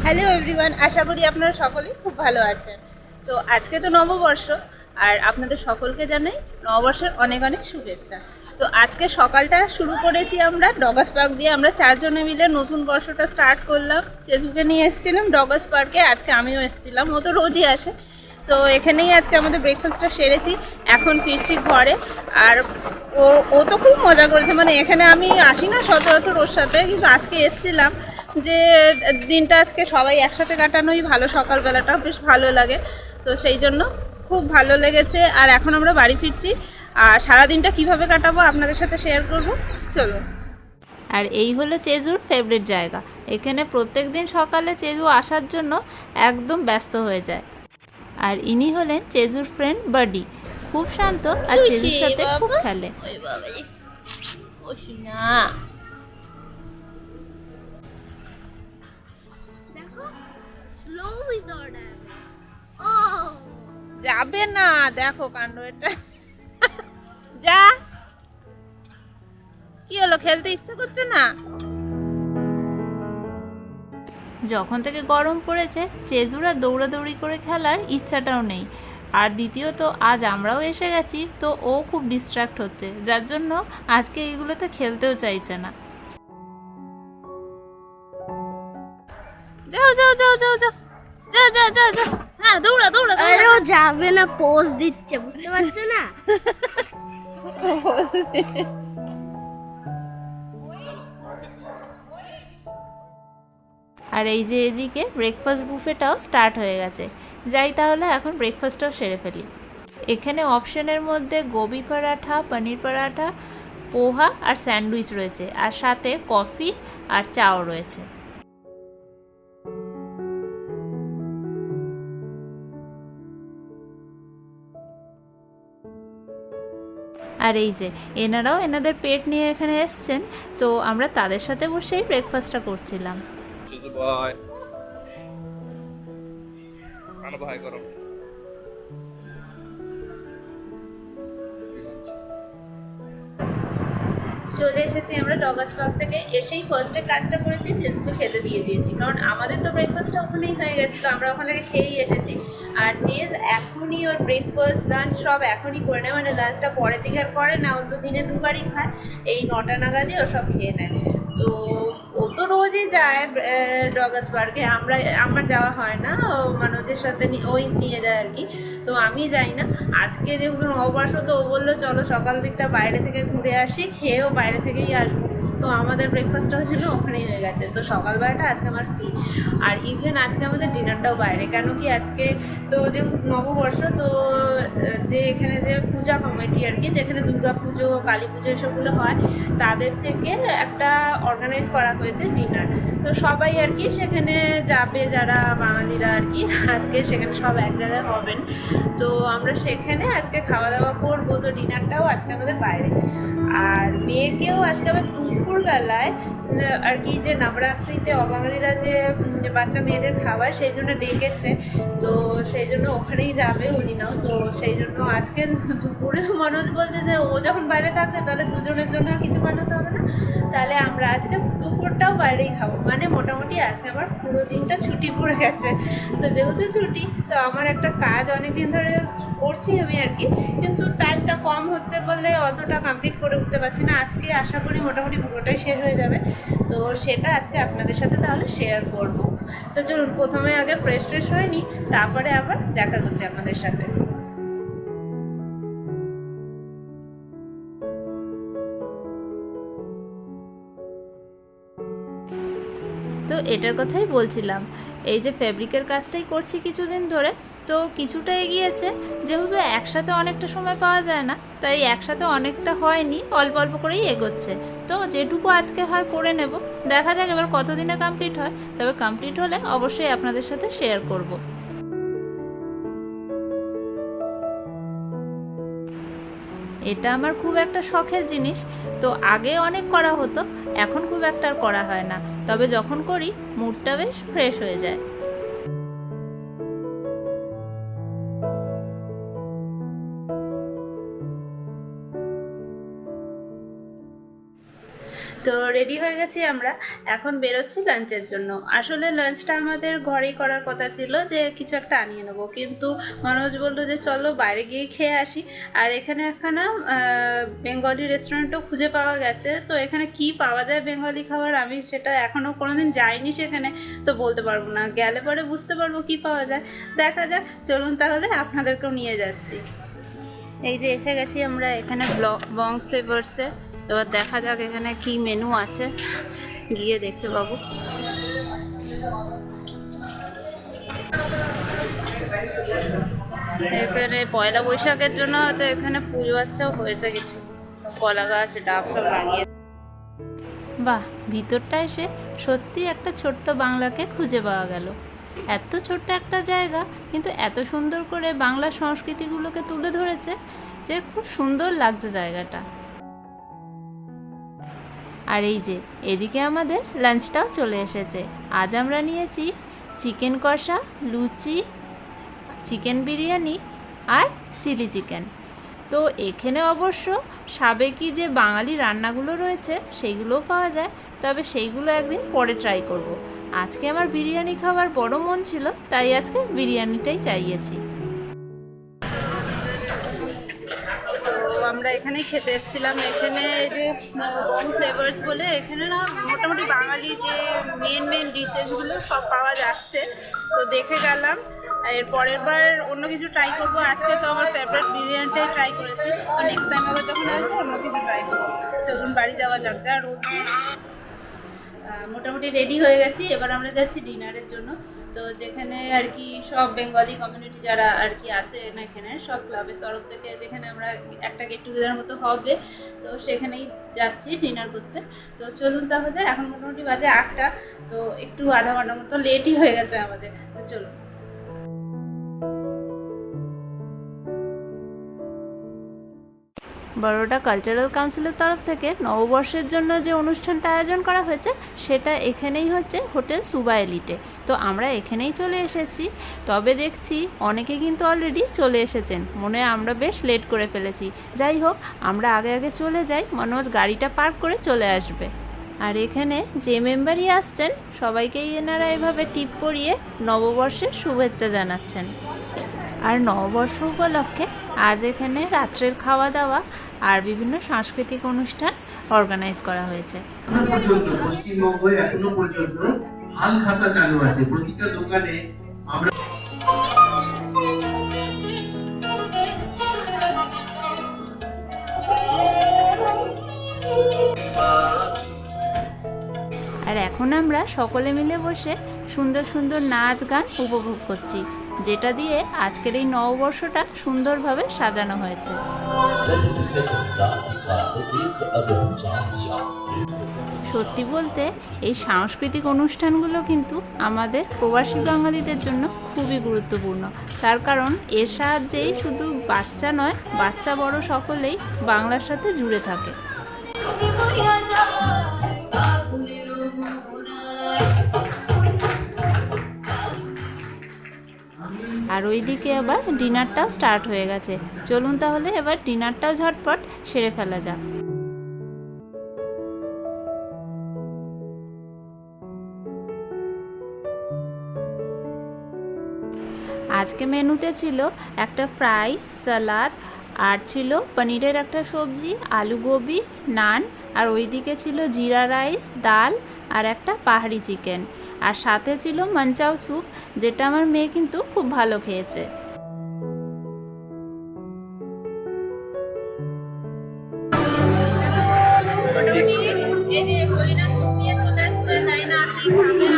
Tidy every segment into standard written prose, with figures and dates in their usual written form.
Hello everyone, আশা করি আপনারা সকলেই খুব ভালো আছেন। তো আজকে তো নববর্ষ, আর আপনাদের সকলকে জানাই নববর্ষের অনেক অনেক শুভেচ্ছা। তো আজকে সকালটা শুরু করেছি আমরা ডগাস পার্ক দিয়ে। আমরা চারজনে মিলে নতুন বর্ষটা স্টার্ট করলাম। চেজুকে নিয়ে এসেছিলাম ডগাস পার্কে, আজকে আমিও এসেছিলাম, ও তো রোজই আসে। তো এখানেই আজকে আমাদের ব্রেকফাস্টটা সেরেছি, এখন ফিরছি ঘরে। আর ও ও তো খুব মজা করেছে, মানে এখানে আমি আসি না সচরাচর ওর সাথে, কিন্তু আজকে এসেছিলাম যে দিনটা আজকে সবাই একসাথে কাটানোই ভালো, সকালবেলাটা বেশ ভালো লাগে। তো সেই জন্য খুব ভালো লেগেছে। আর এখন আমরা বাড়ি ফিরছি, আর সারাদিনটা কিভাবে কাটাবো আপনাদের সাথে শেয়ার করব, চলো। আর এই হলো চেজুর ফেভারিট জায়গা। এখানে প্রত্যেক দিন সকালে চেজু আসার জন্য একদম ব্যস্ত হয়ে যায়। আর ইনি হলেন চেজুর ফ্রেন্ড বাডি, খুব শান্ত আর চেজুর সাথে খুব খেলে। যাবে না, দেখো কাণ্ড এটা। যা, কি হলো, খেলতে ইচ্ছে করছে না? যখন থেকে গরম পড়েছে চেজুর আর দৌড়াদৌড়ি করে খেলার ইচ্ছাটাও নেই। আর দ্বিতীয়ত আজ আমরাও এসে গেছি, তো ও খুব ডিস্ট্র্যাক্ট হচ্ছে, যার জন্য আজকে এইগুলোতে খেলতেও চাইছে না। যাও যাও যাও যাও যাও যাও যাও যাও যাও, হ্যাঁ দৌড়া দৌড়া আরে ও যাবে না, পোজ দিচ্ছে, বুঝতে পারছো না? আর এই যে এদিকে ব্রেকফাস্ট বুফেটাও স্টার্ট হয়ে গেছে। যাই তাহলে এখন ব্রেকফাস্টটাও সেরে ফেলি। এখানে অপশনের মধ্যে গোবি পরাঠা, পনির পরাঠা, পোহা আর স্যান্ডউইচ রয়েছে, আর সাথে কফি আর চাও রয়েছে। আর এই যে এনারাও এনাদের পেট নিয়ে এখানে এসছেন, তো আমরা তাদের সাথে বসেই ব্রেকফাস্টটা করছিলাম। চলে এসেছি আমরা ডগাস পার্ক থেকে। এসেই ফার্স্টে কাজটা করেছি, চেজুকে খেতে দিয়ে দিয়েছি, কারণ আমাদের তো ব্রেকফাস্টটা ওখানেই হয়ে গেছিলো, আমরা ওখান থেকে খেয়েই এসেছি। আর চেজ এখনই ওর ব্রেকফাস্ট লাঞ্চ সব এখনই করে নেয়, মানে লাঞ্চটা পরের দিকে আর করে না, ও তো দিনে দুবারই খায়। এই 9টা নাগাদই ও সব খেয়ে নেয়। তো ও তো রোজই যায় ডগাস পার্কে, আমার যাওয়া হয় না, মানুষের সাথে ওই নিয়ে যায় আর কি। তো আমি যাই না। আজকে যেহেতু নববর্ষ, তো ও বললো চলো সকাল দিকটা বাইরে থেকে ঘুরে আসি, খেয়েও বাইরে থেকেই আসবো। তো আমাদের ব্রেকফাস্টটা হয়েছিল ওখানেই হয়ে গেছে। তো সকালবেলাটা আজকে আমার ফ্রি। আর ইভেন আজকে আমাদের ডিনারটাও বাইরে, কেন কি আজকে তো যে নববর্ষ, তো যে এখানে যে পূজা কমিটি আর কি, যেখানে দুর্গা পুজো, কালী পুজো এসবগুলো হয়, তাদের থেকে একটা অর্গানাইজ করা হয়েছে ডিনার। তো সবাই আর কি সেখানে যাবে, যারা বাঙালিরা আর কি, আজকে সেখানে সব এক জায়গায় হবেন। তো আমরা সেখানে আজকে খাওয়া দাওয়া করবো। তো ডিনারটাও আজকে আমাদের বাইরে। আর মেয়েকেও আজকে আবার দুপুরবেলায় আর কি, যে নবরাত্রিতে অবাঙালিরা যে বাচ্চা মেয়েদের খাওয়ায়, সেই জন্য ডেকেছে। তো সেই জন্য ওখানেই যাবে উনিনাও। তো সেই জন্য আজকে দুপুরে মনোজ বলছে যে ও যখন বাইরে থাকছে তাহলে দুজনের জন্য আর কিছু বানাতে হবে না, তাহলে আমরা আজকে দুপুরটাও বাইরেই খাবো। মানে মোটামুটি আজকে আমার পুরো দিনটা ছুটি পড়ে গেছে। তো যেহেতু ছুটি, তো আমার একটা কাজ অনেক দিন ধরে করছি আমি আর কি, কিন্তু টাইমটা কম হচ্ছে বলে অতটা কমপ্লিট করে উঠতে পারছি না। আজকে আশা করি মোটামুটি পুরোটাই শেষ হয়ে যাবে। তো সেটা আজকে আপনাদের সাথে তাহলে শেয়ার করব। তো চলুন প্রথমে আগে ফ্রেশ হয়ে নিই, তারপরে আবার দেখা করছি আপনাদের সাথে। তো এটার কথাই বলছিলাম, এই যে ফেব্রিকের কাজটাই করছি কিছুদিন ধরে, তো কিছুটা এগিয়েছে। যেহেতু একসাথে অনেকটা সময় পাওয়া যায় না, তাই একসাথে অনেকটা হয়নি, অল্প অল্প করেই এগোচ্ছে। তো যেটুকু আজকে হয় করে নেব, দেখা যাক এবার কতদিনে কমপ্লিট হয়। তবে কমপ্লিট হলে অবশ্যই আপনাদের সাথে শেয়ার করব। এটা আমার খুব একটা শখের জিনিস। তো আগে অনেক করা হতো, এখন খুব একটা আর করা হয় না। তবে যখন করি মুডটা বেশ ফ্রেশ হয়ে যায়। তো রেডি হয়ে গেছি আমরা, এখন বেরোচ্ছি লাঞ্চের জন্য। আসলে লাঞ্চটা আমাদের ঘরেই করার কথা ছিল, যে কিছু একটা আনিয়ে নেবো, কিন্তু মনোজ বললো যে চলো বাইরে গিয়ে খেয়ে আসি। আর এখানে একখানা বেঙ্গলি রেস্টুরেন্টও খুঁজে পাওয়া গেছে। তো এখানে কি পাওয়া যায় বেঙ্গলি খাবার, আমি সেটা এখনও কোনোদিন যাইনি সেখানে, তো বলতে পারবো না, গেলে পরে বুঝতে পারবো কি পাওয়া যায়। দেখা যাক, চলুন তাহলে আপনাদেরকেও নিয়ে যাচ্ছি। এই যে এসে গেছি আমরা এখানে বং ফ্লেভার্সে। এবার দেখা যাক এখানে কি মেনু আছে, গিয়ে দেখতে পাবো। এখানে পয়লা বৈশাখের জন্য হয়তো এখানে পুজো বাচ্চাও হয়েছে, কিছু কলা গাছ ডাব সব লাগিয়ে। বাহ, ভিতরটা এসে সত্যি একটা ছোট্ট বাংলাকে খুঁজে পাওয়া গেল। এত ছোট্ট একটা জায়গা, কিন্তু এত সুন্দর করে বাংলার সংস্কৃতিগুলোকে তুলে ধরেছে যে খুব সুন্দর লাগছে জায়গাটা। আর এই যে এদিকে আমাদের লাঞ্চটাও চলে এসেছে। আজ আমরা নিয়েছি চিকেন কষা, লুচি, চিকেন বিরিয়ানি আর চিলি চিকেন। তো এখানে অবশ্য সাবেকি যে বাঙালি রান্নাগুলো রয়েছে সেইগুলোও পাওয়া যায়, তবে সেইগুলো একদিন পরে ট্রাই করব। আজকে আমার বিরিয়ানি খাওয়ার বড় মন ছিল, তাই আজকে বিরিয়ানিটাই চাইয়েছি। আমরা এখানেই খেতে এসেছিলাম। এখানে এই যে বং ফ্লেভার্স বলে, এখানে না মোটামুটি বাঙালি যে মেন ডিশেসগুলো সব পাওয়া যাচ্ছে, তো দেখে গেলাম। এর পরের বার অন্য কিছু ট্রাই করবো। আজকে তো আমার ফেভারিট বিরিয়ানিটাই ট্রাই করেছি, তো নেক্সট টাইম আবার যখন আসবো অন্য কিছু ট্রাই করবো। চলুন বাড়ি যাওয়া যাক, যা রোদ। মোটামুটি রেডি হয়ে গেছি, এবার আমরা যাচ্ছি ডিনারের জন্য। তো যেখানে আর কি সব বেঙ্গলি কমিউনিটি যারা আর কি আছে না, এখানে সব ক্লাবের তরফ থেকে যেখানে আমরা একটা গেট টুগেদার মতো হবে, তো সেখানেই যাচ্ছি ডিনার করতে। তো চলুন তাহলে, এখন মোটামুটি বাজে 8টা, তো একটু আধা ঘন্টার মতো লেটই হয়ে গেছে আমাদের। তো চলুন। বরোডা কালচারাল কাউন্সিলের তরফ থেকে নববর্ষের জন্য যে অনুষ্ঠানটা আয়োজন করা হয়েছে সেটা এখানেই হচ্ছে হোটেল সুবা এলিটে। তো আমরা এখানেই চলে এসেছি, তবে দেখছি অনেকে কিন্তু অলরেডি চলে এসেছেন, মনে হয় আমরা বেশ লেট করে ফেলেছি। যাই হোক, আমরা আগে আগে চলে যাই, মনোজ গাড়িটা পার্ক করে চলে আসবে। আর এখানে যে মেম্বারই আসছেন সবাইকেই এনারা এভাবে টিপ পরিয়ে নববর্ষের শুভেচ্ছা জানাচ্ছেন। আর নববর্ষ উপলক্ষে আজ এখানে রাত্রের খাওয়া দাওয়া আর বিভিন্ন সাংস্কৃতিক অনুষ্ঠান অর্গানাইজ করা হয়েছে। পশ্চিমবঙ্গে এখনো পর্যন্ত হাল খাতা চালু আছে, প্রতিটা দোকানে আমরা। আর এখন আমরা সকলে মিলে বসে সুন্দর সুন্দর নাচ গান উপভোগ করছি, যেটা দিয়ে আজকের এই নববর্ষটা সুন্দরভাবে সাজানো হয়েছে। সত্যি বলতে এই সাংস্কৃতিক অনুষ্ঠানগুলো কিন্তু আমাদের প্রবাসী বাঙালিদের জন্য খুবই গুরুত্বপূর্ণ। তার কারণ এর সাহায্যেই শুধু বাচ্চা নয়, বাচ্চা বড় সকলেই বাংলার সাথে জুড়ে থাকে। আর ওইদিকে আবার ডিনারটাও স্টার্ট হয়ে গেছে। চলুন তাহলে এবার ডিনারটাও ঝটপট সেরে ফেলা যাক। আজকে মেনুতে ছিল একটা ফ্রাই, সালাদ, আর ছিল পনিরের একটা সবজি, আলু গোবি, নান, আর ওইদিকে ছিল জিরা রাইস, ডাল আর একটা পাহাড়ি চিকেন, আর সাথে ছিল মঞ্চাও স্যুপ, যেটা আমার মেয়ে কিন্তু খুব ভালো খেয়েছে।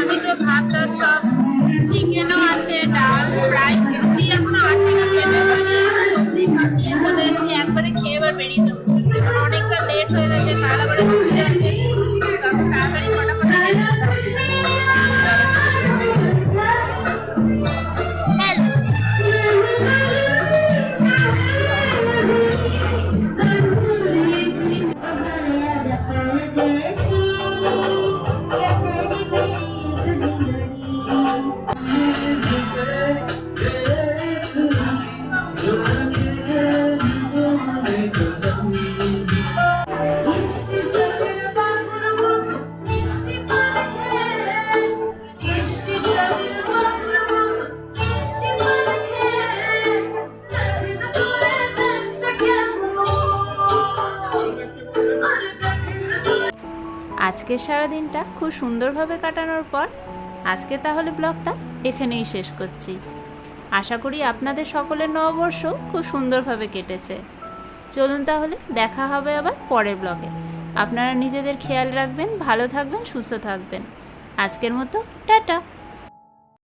আমি তো ভাত টাত সব, চিকেনও আছে, ডাল, ফ্রাই, সবজি এখনো আসে না, সবজি নিয়ে চলে এসেছি, একবারে খেয়ে এবার বেরিয়ে যাবো। অনেকটা লেট হয়ে গেছে, কাল আবার স্কুলে আছে, তাড়াতাড়ি আজকের সারাদিনটা খুব সুন্দরভাবে কাটানোর পর আজকে তাহলে ব্লগটা এখানেই শেষ করছি। আশা করি আপনাদের সকলের নববর্ষ খুব সুন্দরভাবে কেটেছে। চলুন তাহলে দেখা হবে আবার পরের ব্লগে। আপনারা নিজেদের খেয়াল রাখবেন, ভালো থাকবেন, সুস্থ থাকবেন। আজকের মতো টাটা।